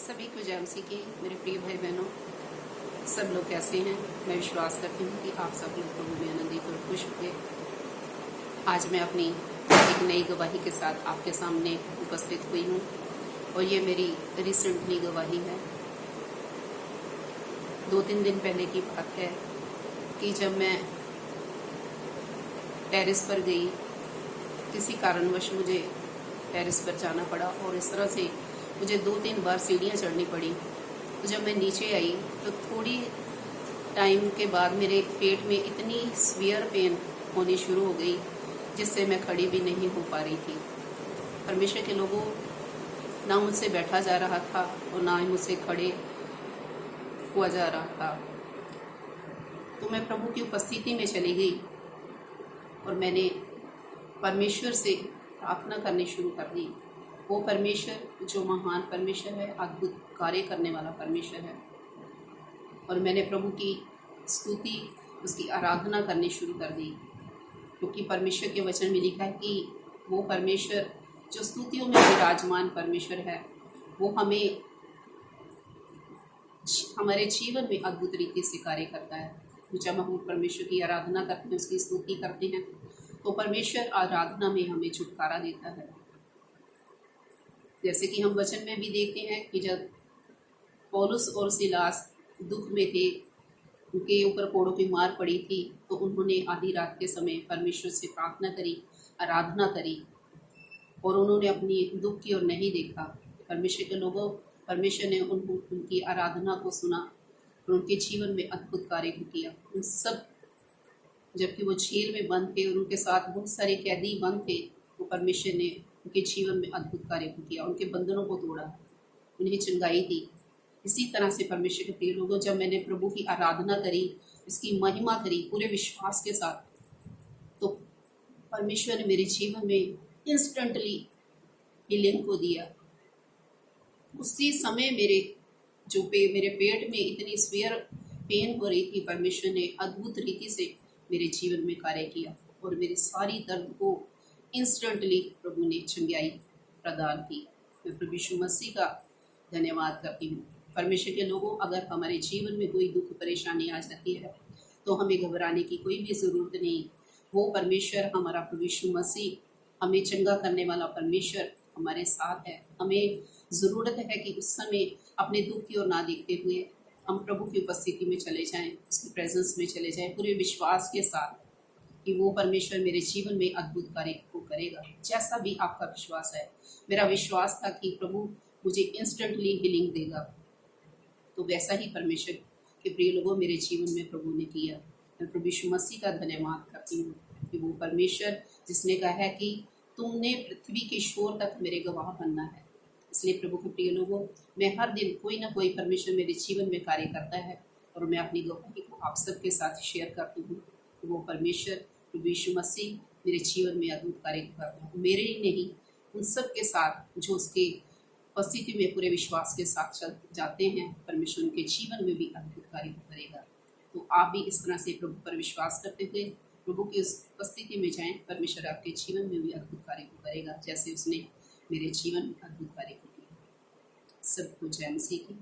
सभी को जय मसीह की। मेरे प्रिय भाई बहनों, सब लोग कैसे हैं? मैं विश्वास करती हूँ कि आप सब लोग प्रभु में आनंदित और खुश होंगे। आज मैं अपनी एक नई गवाही के साथ आपके सामने उपस्थित हुई हूँ और ये मेरी रिसेंटली गवाही है। 2-3 दिन पहले की बात है कि जब मैं टेरेस पर गई, किसी कारणवश मुझे टेरेस पर जाना पड़ा और इस तरह से मुझे 2-3 बार सीढ़ियाँ चढ़नी पड़ी। तो जब मैं नीचे आई तो थोड़ी टाइम के बाद मेरे पेट में इतनी सीवियर पेन होनी शुरू हो गई जिससे मैं खड़ी भी नहीं हो पा रही थी। परमेश्वर के लोगों, ना मुझसे बैठा जा रहा था और ना ही मुझसे खड़े हुआ जा रहा था। तो मैं प्रभु की उपस्थिति में चली गई और मैंने परमेश्वर से प्रार्थना करनी शुरू कर दी। वो परमेश्वर जो महान परमेश्वर है, अद्भुत कार्य करने वाला परमेश्वर है, और मैंने प्रभु की स्तुति, उसकी आराधना करनी शुरू कर दी, क्योंकि परमेश्वर के वचन में लिखा है कि वो परमेश्वर जो स्तुतियों में विराजमान परमेश्वर है, वो हमारे जीवन में अद्भुत रीति से कार्य करता है। जब हम परमेश्वर की आराधना करते हैं, उसकी स्तुति करते हैं, तो परमेश्वर आराधना में हमें छुटकारा देता है। जैसे कि हम वचन में भी देखते हैं कि जब पौलुस और सिलास दुख में थे, उनके ऊपर कोड़ों की मार पड़ी थी, तो उन्होंने आधी रात के समय परमेश्वर से प्रार्थना करी, आराधना करी, और उन्होंने अपनी दुख की ओर नहीं देखा। परमेश्वर के लोगों, परमेश्वर ने उनकी आराधना को सुना और उनके जीवन में अद्भुत कार्य किया। उन सब, जबकि वो जेल में बंद थे और उनके साथ बहुत सारे कैदी बंद थे, तो परमेश्वर ने उनके जीवन में अद्भुत कार्य किया, उनके बंधनों को तोड़ा, उन्हें चंगाई दी। इसी तरह से परमेश्वर के प्रिय लोगों, जब मैंने प्रभु की आराधना करी, इसकी महिमा करी पूरे विश्वास के साथ, तो परमेश्वर ने मेरे जीवन में इंस्टेंटली हीलिंग को दिया। उसी समय मेरे पेट में इतनी सीवियर पेन हो रही थी, परमेश्वर ने अद्भुत रीति से मेरे जीवन में कार्य किया और मेरी सारी दर्द को इंस्टेंटली प्रभु ने चंगाई प्रदान की। मैं प्रभु यीशु मसीह का धन्यवाद करती हूँ। परमेश्वर के लोगों, अगर हमारे जीवन में कोई दुख परेशानी आ जाती है तो हमें घबराने की कोई भी ज़रूरत नहीं। वो परमेश्वर, हमारा प्रभु यीशु मसीह, हमें चंगा करने वाला परमेश्वर हमारे साथ है। हमें ज़रूरत है कि उस समय अपने दुख की ओर ना देखते हुए हम प्रभु की उपस्थिति में चले जाएं, उसकी प्रेजेंस में चले जाएं, पूरे विश्वास के साथ कि वो परमेश्वर मेरे जीवन में अद्भुत कार्य को करेगा। जैसा भी आपका विश्वास है, मेरा विश्वास था कि प्रभु मुझे इंस्टेंटली हीलिंग देगा, तो वैसा ही परमेश्वर के प्रिय लोगों मेरे जीवन में प्रभु ने किया। मैं प्रभु यीशु मसीह का धन्यवाद करती हूँ कि वो परमेश्वर जिसने कहा है कि तुमने पृथ्वी के छोर तक मेरे गवाह बनना है। इसलिए प्रभु के प्रिय लोगों, मैं हर दिन कोई ना कोई परमेश्वर मेरे जीवन में कार्य करता है और मैं अपनी गवाही को आप सबके साथ शेयर करती हूँ। वो परमेश्वर प्रभु यीशु मसीह मेरे जीवन में अद्भुत कार्य करता है, मेरे ही नहीं, उन सब के साथ जो उसके उपस्थिति में पूरे विश्वास के साथ चल जाते हैं, परमेश्वर उनके जीवन में भी अद्भुत कार्य करेगा। तो आप भी इस तरह से प्रभु पर विश्वास करते हुए प्रभु की उस उपस्थिति में जाएं, परमेश्वर आपके जीवन में भी अद्भुत कार्य करेगा, जैसे उसने मेरे जीवन में अद्भुत कार्य किया। सबको जय मसीह की।